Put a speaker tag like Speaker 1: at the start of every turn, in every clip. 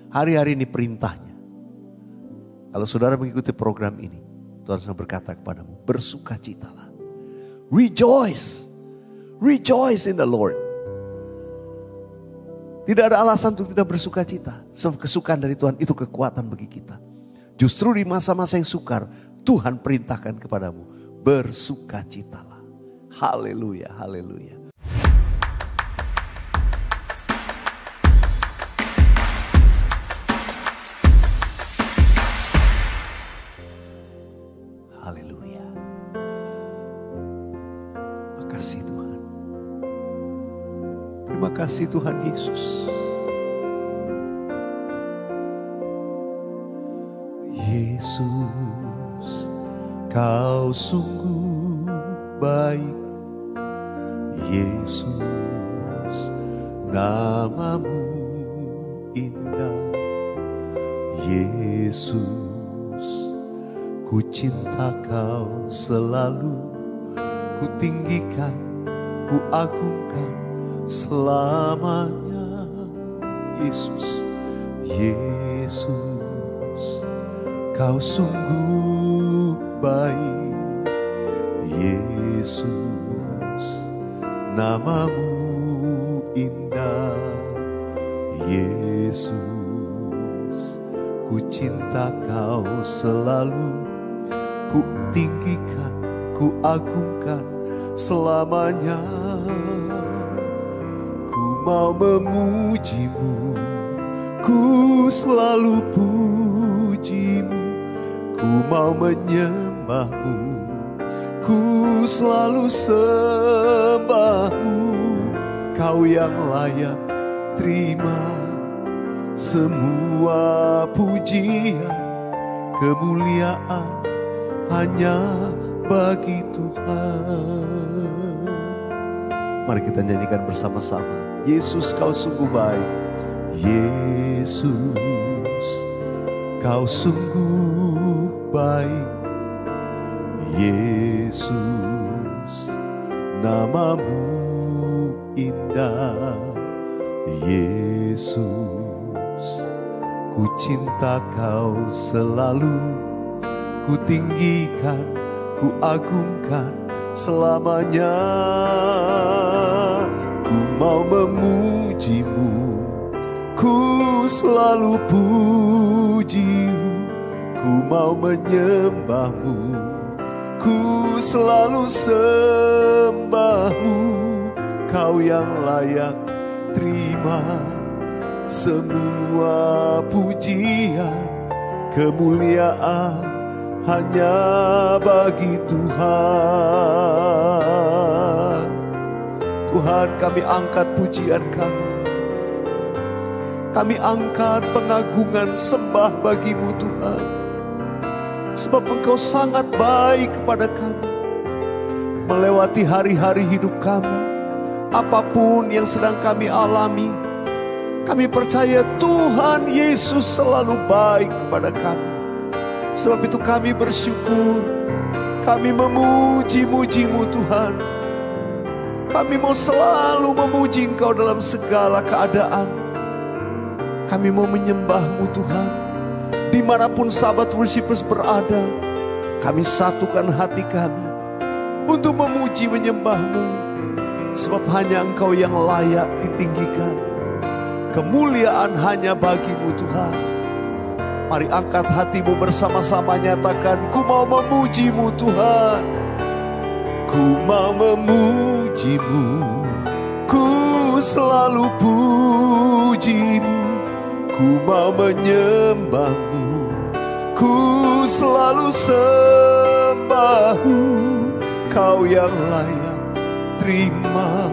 Speaker 1: Hari-hari ini perintahnya. Kalau saudara mengikuti program ini, Tuhan sedang berkata kepadamu, bersukacitalah. Rejoice. Rejoice in the Lord. Tidak ada alasan untuk tidak bersukacita. Sebab kesukaan dari Tuhan itu kekuatan bagi kita. Justru di masa-masa yang sukar, Tuhan perintahkan kepadamu, bersukacitalah. Haleluya, haleluya. Haleluya. Makasih Tuhan. Terima kasih Tuhan Yesus. Yesus, Kau sungguh baik. Yesus, namamu indah. Yesus, ku cinta Kau selalu. Ku tinggikan, ku agungkan selamanya. Yesus, Yesus, Kau sungguh baik. Yesus, namamu indah. Yesus, ku cinta Kau selalu. Ku tinggikan, ku agungkan selamanya. Ku mau memujimu, ku selalu pujimu. Ku mau menyembahmu, ku selalu sembahmu. Kau yang layak terima semua pujian, kemuliaan hanya bagi Tuhan. Mari kita nyanyikan bersama-sama. Yesus, Kau sungguh baik. Yesus, Kau sungguh baik. Yesus, namamu indah. Yesus, ku cinta Kau selalu. Ku tinggikan, ku agungkan selamanya. Ku mau memujimu, ku selalu pujimu. Ku mau menyembahmu, ku selalu sembahmu. Kau yang layak terima semua pujian, kemuliaan hanya bagi Tuhan. Tuhan, kami angkat pujian kami. Kami angkat pengagungan sembah bagi-Mu Tuhan. Sebab Engkau sangat baik kepada kami. Melewati hari-hari hidup kami, apapun yang sedang kami alami, kami percaya Tuhan Yesus selalu baik kepada kami. Sebab itu kami bersyukur. Kami memuji-muji-Mu Tuhan. Kami mau selalu memuji Engkau dalam segala keadaan. Kami mau menyembah-Mu Tuhan. Dimanapun sahabat worshipers berada, kami satukan hati kami untuk memuji menyembah-Mu. Sebab hanya Engkau yang layak ditinggikan. Kemuliaan hanya bagi-Mu Tuhan. Mari angkat hatimu bersama-sama, nyatakan, ku mau memuji-Mu Tuhan. Ku mau memuji-Mu, ku selalu puji-Mu. Ku mau menyembah-Mu, ku selalu sembah-Mu. Kau yang layak terima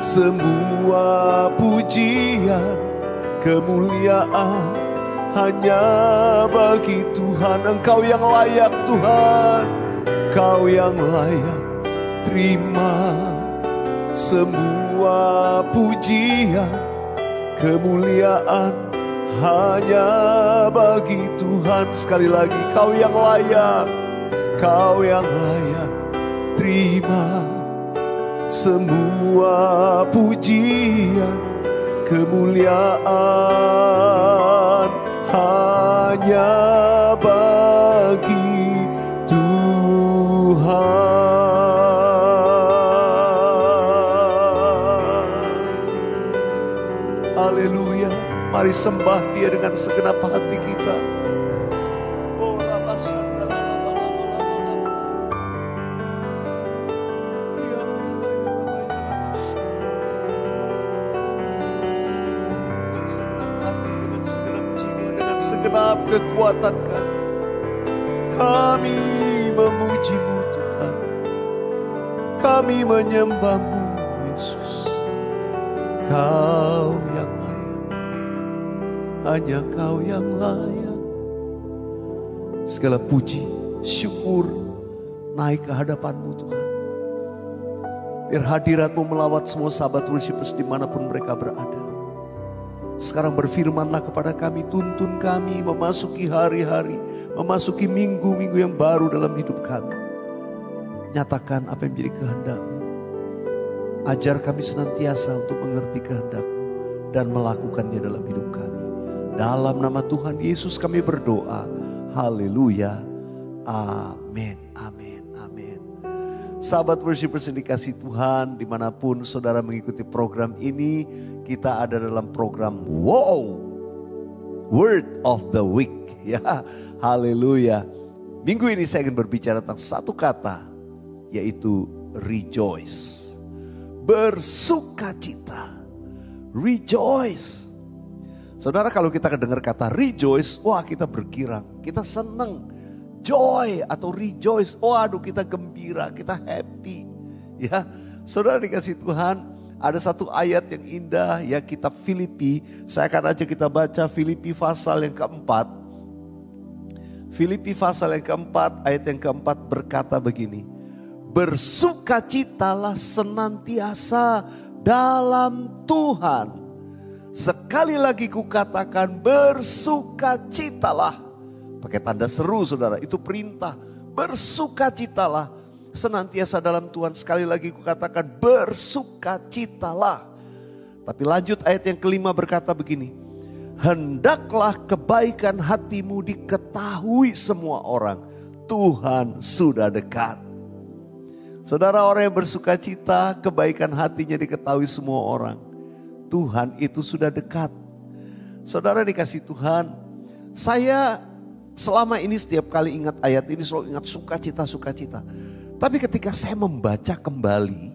Speaker 1: semua pujian, kemuliaan hanya bagi Tuhan. Engkau yang layak Tuhan. Kau yang layak terima semua pujian, kemuliaan hanya bagi Tuhan. Sekali lagi, Kau yang layak. Kau yang layak terima semua pujian, kemuliaan hanya bagi Tuhan. Haleluya. Mari sembah Dia dengan segenap hati kita. Oh, dengan segenap hati, dengan segenap jiwa, dengan segenap kekuatan kami memuji-Mu Tuhan. Kami menyembah-Mu Yesus. Kau yang layak, hanya Kau yang layak. Segala puji, syukur naik ke hadapan-Mu Tuhan. Biar hadirat-Mu melawat semua sahabat worshipers dimanapun mereka berada. Sekarang berfirmanlah kepada kami, tuntun kami memasuki hari-hari, memasuki minggu-minggu yang baru dalam hidup kami. Nyatakan apa yang menjadi kehendak-Mu. Ajar kami senantiasa untuk mengerti kehendak-Mu dan melakukannya dalam hidup kami. Dalam nama Tuhan Yesus kami berdoa. Haleluya. Amin. Amin. Amin. Sahabat worshipers yang dikasih Tuhan, dimanapun saudara mengikuti program ini, kita ada dalam program Wow, Word of the Week. Ya, haleluya. Minggu ini saya ingin berbicara tentang satu kata, yaitu rejoice. Bersukacita. Rejoice. Saudara, kalau kita dengar kata rejoice, wah kita bergirang, kita senang. Joy atau rejoice, waduh kita gembira, kita happy. Ya, saudara dikasih Tuhan, ada satu ayat yang indah ya, kitab Filipi. Saya akan aja kita baca Filipi pasal yang keempat. Filipi pasal yang keempat, ayat yang keempat berkata begini. Bersukacitalah senantiasa dalam Tuhan. Sekali lagi kukatakan bersukacitalah. Pakai tanda seru saudara, itu perintah. Bersukacitalah senantiasa dalam Tuhan. Sekali lagi kukatakan bersukacitalah. Tapi lanjut ayat yang kelima berkata begini. Hendaklah kebaikan hatimu diketahui semua orang. Tuhan sudah dekat. Saudara, orang yang bersukacita, kebaikan hatinya diketahui semua orang. Tuhan itu sudah dekat. Saudara dikasih Tuhan, saya selama ini setiap kali ingat ayat ini selalu ingat sukacita. Tapi ketika saya membaca kembali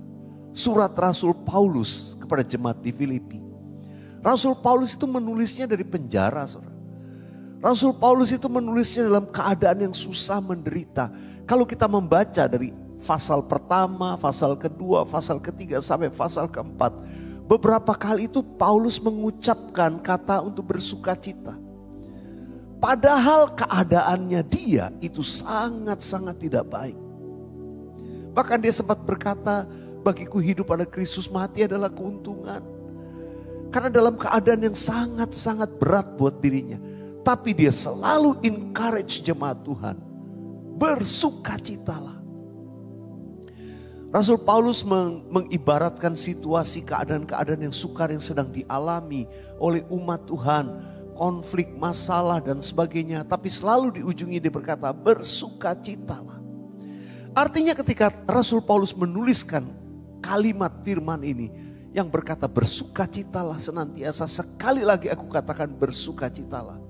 Speaker 1: surat Rasul Paulus kepada jemaat di Filipi. Rasul Paulus itu menulisnya dari penjara, saudara. Rasul Paulus itu menulisnya dalam keadaan yang susah, menderita. Kalau kita membaca dari pasal pertama, pasal kedua, pasal ketiga sampai pasal keempat. Beberapa kali itu Paulus mengucapkan kata untuk bersukacita. Padahal keadaannya dia itu sangat-sangat tidak baik. Bahkan dia sempat berkata, bagiku hidup adalah Kristus, mati adalah keuntungan. Karena dalam keadaan yang sangat-sangat berat buat dirinya. Tapi dia selalu encourage jemaat Tuhan. Bersukacitalah. Rasul Paulus mengibaratkan situasi keadaan-keadaan yang sukar yang sedang dialami oleh umat Tuhan. Konflik, masalah dan sebagainya. Tapi selalu di ujungnya dia berkata bersukacitalah. Artinya ketika Rasul Paulus menuliskan kalimat firman ini. Yang berkata bersukacitalah senantiasa. Sekali lagi aku katakan bersukacitalah.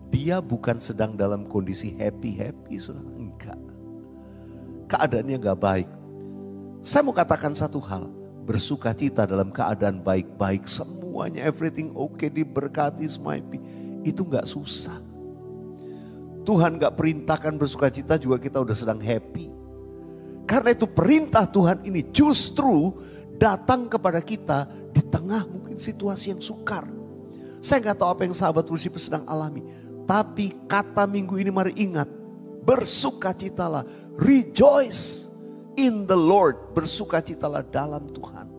Speaker 1: Dia bukan sedang dalam kondisi happy-happy, saudara. Enggak. Keadaannya enggak baik. Saya mau katakan satu hal. Bersukacita dalam keadaan baik-baik. Semuanya everything okay, diberkati semua happy. Itu enggak susah. Tuhan enggak perintahkan bersukacita juga kita udah sedang happy. Karena itu perintah Tuhan ini justru datang kepada kita di tengah mungkin situasi yang sukar. Saya enggak tahu apa yang sahabat worship sedang alami. Tapi kata minggu ini mari ingat. Bersukacitalah. Rejoice in the Lord. Bersukacitalah dalam Tuhan.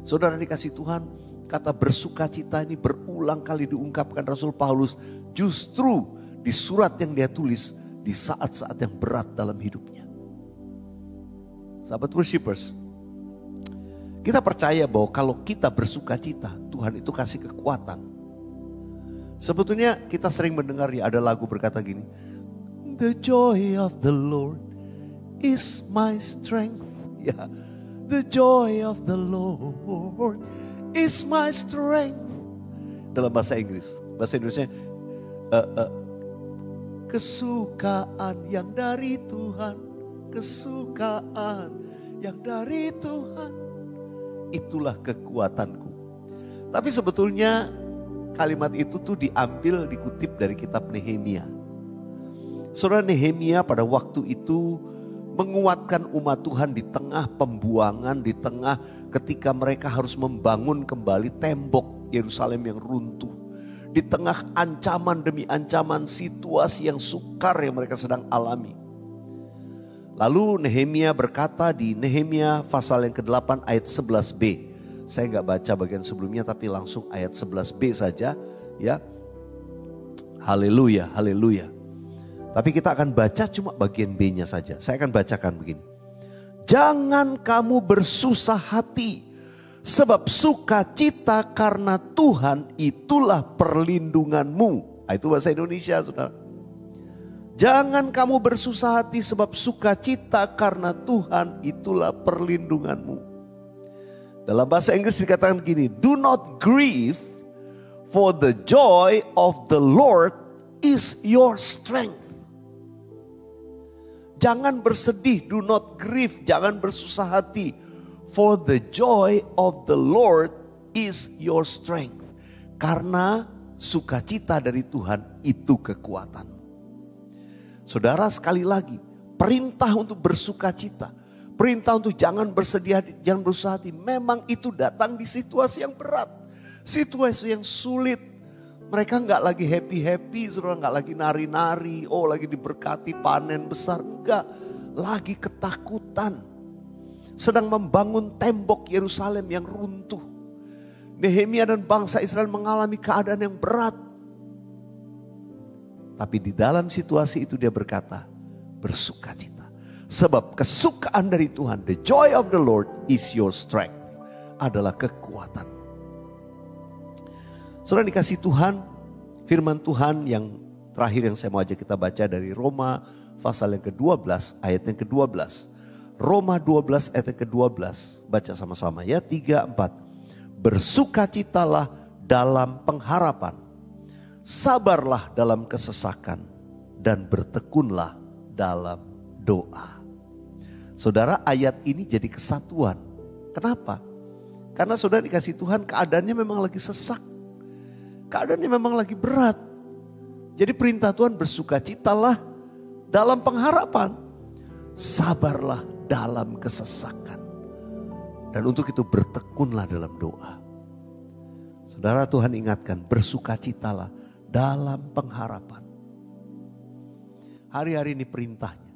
Speaker 1: Saudara dikasih Tuhan, kata bersukacita ini berulang kali diungkapkan Rasul Paulus. Justru di surat yang dia tulis di saat-saat yang berat dalam hidupnya. Sahabat worshipers, kita percaya bahwa kalau kita bersukacita, Tuhan itu kasih kekuatan. Sebetulnya kita sering mendengar ya, ada lagu berkata gini. The joy of the Lord is my strength. Ya, the joy of the Lord is my strength. Dalam bahasa Inggris. Bahasa Indonesia, kesukaan yang dari Tuhan. Kesukaan yang dari Tuhan. Itulah kekuatanku. Tapi sebetulnya kalimat itu tuh diambil, dikutip dari kitab Nehemia. Saudara, Nehemia pada waktu itu menguatkan umat Tuhan di tengah pembuangan, di tengah ketika mereka harus membangun kembali tembok Yerusalem yang runtuh. Di tengah ancaman demi ancaman, situasi yang sukar yang mereka sedang alami. Lalu Nehemia berkata di Nehemia pasal yang ke-8 ayat 11b. Saya nggak baca bagian sebelumnya tapi langsung ayat 11b saja ya. Haleluya, haleluya. Tapi kita akan baca cuma bagian B-nya saja. Saya akan bacakan begini. Jangan kamu bersusah hati, sebab sukacita karena Tuhan itulah perlindunganmu. Itu bahasa Indonesia, saudara. Jangan kamu bersusah hati sebab sukacita karena Tuhan itulah perlindunganmu. Dalam bahasa Inggris dikatakan gini, do not grieve, for the joy of the Lord is your strength. Jangan bersedih, do not grieve, jangan bersusah hati. For the joy of the Lord is your strength. Karena sukacita dari Tuhan itu kekuatanmu. Saudara, sekali lagi, perintah untuk bersukacita, perintah untuk jangan bersedih, jangan bersusah hati, memang itu datang di situasi yang berat, situasi yang sulit. Mereka nggak lagi happy-happy, saudara, nggak lagi nari-nari, oh lagi diberkati panen besar, enggak, lagi ketakutan. Sedang membangun tembok Yerusalem yang runtuh. Nehemia dan bangsa Israel mengalami keadaan yang berat. Tapi di dalam situasi itu dia berkata, bersukacita. Sebab kesukaan dari Tuhan, the joy of the Lord is your strength, adalah kekuatan. Saudara dikasih Tuhan, firman Tuhan yang terakhir yang saya mau ajak kita baca dari Roma pasal yang ke-12 ayat yang ke-12. Roma 12 ayat yang ke-12, baca sama-sama ya, 3, 4. Bersukacitalah dalam pengharapan, sabarlah dalam kesesakan, dan bertekunlah dalam doa. Saudara, ayat ini jadi kesatuan. Kenapa? Karena saudara dikasih Tuhan keadaannya memang lagi sesak. Keadaannya memang lagi berat. Jadi perintah Tuhan, bersukacitalah dalam pengharapan, sabarlah dalam kesesakan, dan untuk itu bertekunlah dalam doa. Saudara, Tuhan ingatkan, bersukacitalah dalam pengharapan. Hari-hari ini perintahnya.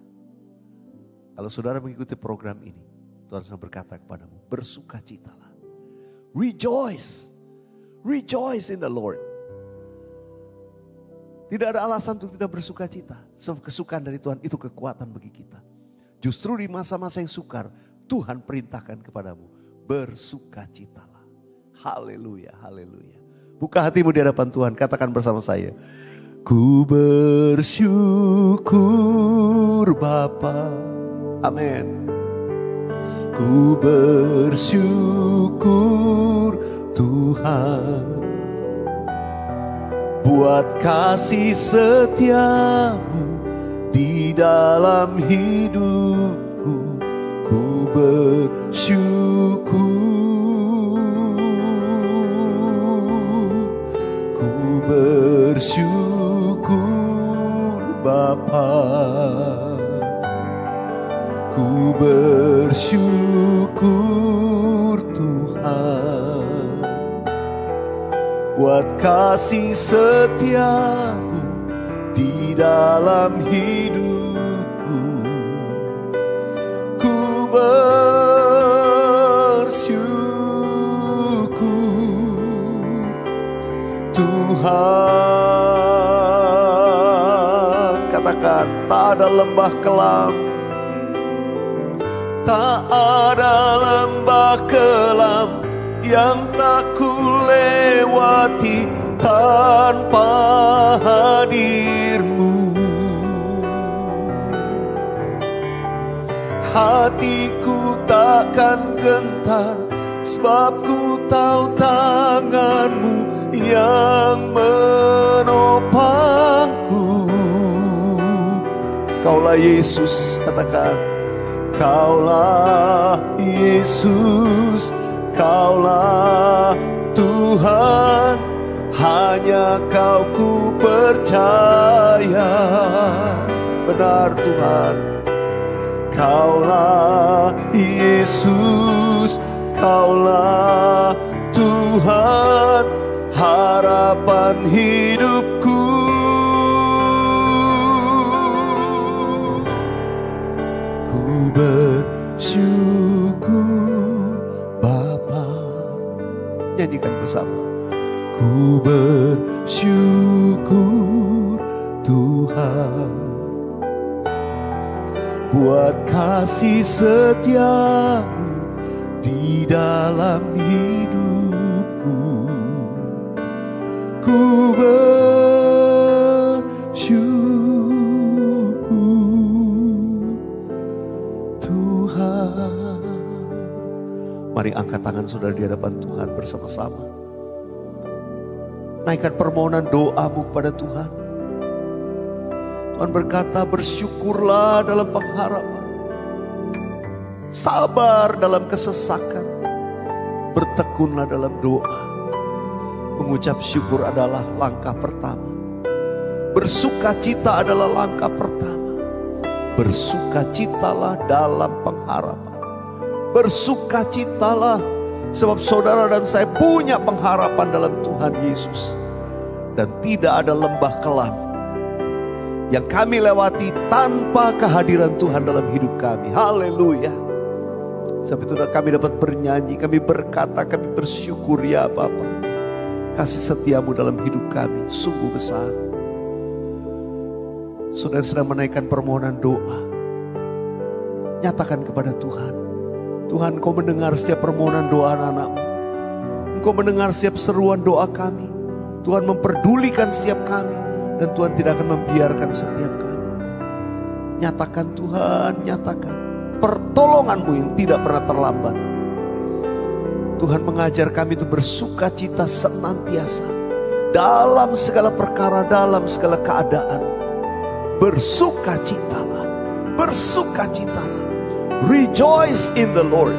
Speaker 1: Kalau saudara mengikuti program ini, Tuhan sedang berkata kepadamu, bersukacitalah. Rejoice. Rejoice in the Lord. Tidak ada alasan untuk tidak bersukacita. Sebab kesukaan dari Tuhan itu kekuatan bagi kita. Justru di masa-masa yang sukar, Tuhan perintahkan kepadamu, bersukacitalah. Haleluya, haleluya. Buka hatimu di hadapan Tuhan, katakan bersama saya. Ku bersyukur Bapa. Amin. Ku bersyukur Tuhan, buat kasih setiamu di dalam hidupku. Ku bersyukur, ku bersyukur Bapa. Ku bersyukur Tuhan, buat kasih setiamu di dalam hidupku. Ku bersyukur Tuhan. Katakan, tak ada lembah kelam, tak ada lembah kelam yang tak ku lewati tanpa datar, sebab ku tahu tangan-Mu yang menopangku. Kaulah Yesus, katakan. Kaulah Yesus, Kaulah Tuhan, hanya Kau ku percaya. Benar Tuhan. Kaulah Yesus, Kaulah Tuhan, harapan hidupku. Ku bersyukur Bapa. Nyanyikan bersama. Ku bersyukur Tuhan, buat kasih setia-Mu di dalam hidupku. Ku bersyukur Tuhan. Mari angkat tangan saudara di hadapan Tuhan bersama-sama. Naikkan permohonan doa-mu kepada Tuhan. Tuhan berkata, bersyukurlah dalam pengharapan, sabar dalam kesesakan, bertekunlah dalam doa. Mengucap syukur adalah langkah pertama. Bersukacita adalah langkah pertama. Bersukacitalah dalam pengharapan. Bersukacitalah sebab saudara dan saya punya pengharapan dalam Tuhan Yesus. Dan tidak ada lembah kelam yang kami lewati tanpa kehadiran Tuhan dalam hidup kami. Haleluya. Sampai itu kami dapat bernyanyi, kami berkata, kami bersyukur ya Bapa. Kasih setiamu dalam hidup kami sungguh besar. Saudara sedang menaikkan permohonan doa. Nyatakan kepada Tuhan. Tuhan, Engkau mendengar setiap permohonan doa anak-anak-Mu. Engkau mendengar setiap seruan doa kami. Tuhan memperdulikan setiap kami. Dan Tuhan tidak akan membiarkan setiap kami. Nyatakan Tuhan, nyatakan pertolongan-Mu yang tidak pernah terlambat. Tuhan mengajar kami itu bersukacita senantiasa. Dalam segala perkara, dalam segala keadaan. Bersukacitalah, bersukacitalah. Rejoice in the Lord.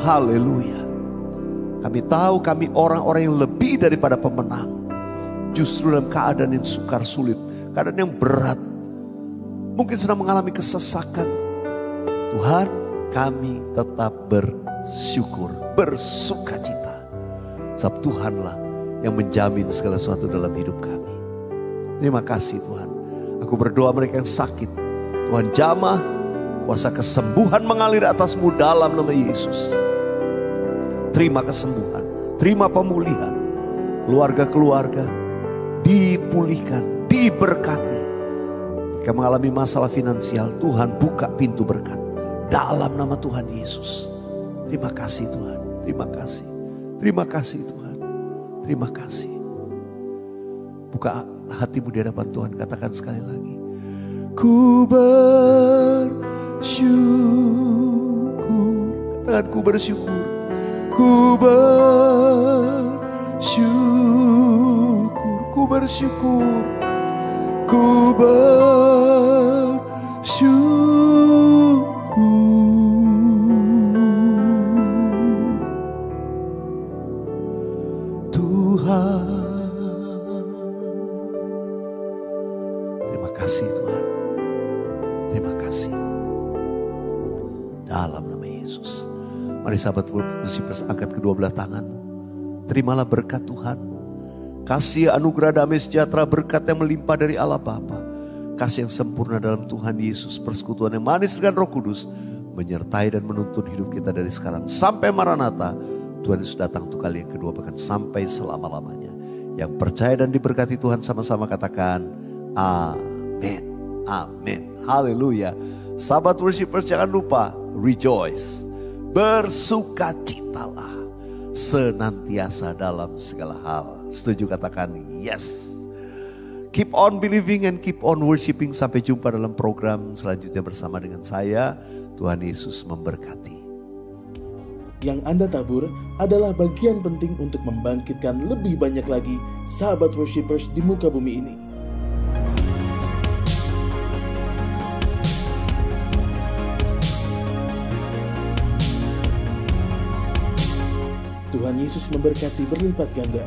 Speaker 1: Haleluya. Kami tahu kami orang-orang yang lebih daripada pemenang. Justru dalam keadaan yang sukar sulit, keadaan yang berat, mungkin sedang mengalami kesesakan, Tuhan, kami tetap bersyukur, bersukacita. Sebab Tuhanlah yang menjamin segala sesuatu dalam hidup kami. Terima kasih Tuhan. Aku berdoa mereka yang sakit, Tuhan jamah, kuasa kesembuhan mengalir atasmu dalam nama Yesus. Terima kesembuhan, terima pemulihan, keluarga-keluarga dipulihkan, diberkati. Mereka mengalami masalah finansial, Tuhan buka pintu berkat dalam nama Tuhan Yesus. Terima kasih Tuhan, terima kasih. Terima kasih Tuhan, terima kasih. Buka hatimu di hadapan Tuhan, katakan sekali lagi. Ku bersyukur, katakan ku bersyukur. Ku bersyukur, ku bersyukur, ku bersyukur Tuhan. Terima kasih Tuhan, terima kasih. Dalam nama Yesus. Mari sahabat Worshipers, angkat kedua belah tangan. Terimalah berkat Tuhan. Kasih, anugerah, damai sejahtera, berkat yang melimpah dari Allah Bapa. Kasih yang sempurna dalam Tuhan Yesus, persekutuan yang manis dengan Roh Kudus, menyertai dan menuntun hidup kita dari sekarang sampai Maranatha. Tuhan Yesus datang untuk kali yang kedua, bahkan sampai selama-lamanya. Yang percaya dan diberkati Tuhan sama-sama katakan amin. Amin. Haleluya. Sahabat Worshipers, jangan lupa rejoice. Bersukacitalah senantiasa dalam segala hal. Setuju, katakan yes. Keep on believing and keep on worshiping. Sampai jumpa dalam program selanjutnya bersama dengan saya. Tuhan Yesus memberkati.
Speaker 2: Yang Anda tabur adalah bagian penting untuk membangkitkan lebih banyak lagi sahabat worshipers di muka bumi ini. Tuhan Yesus memberkati berlipat ganda.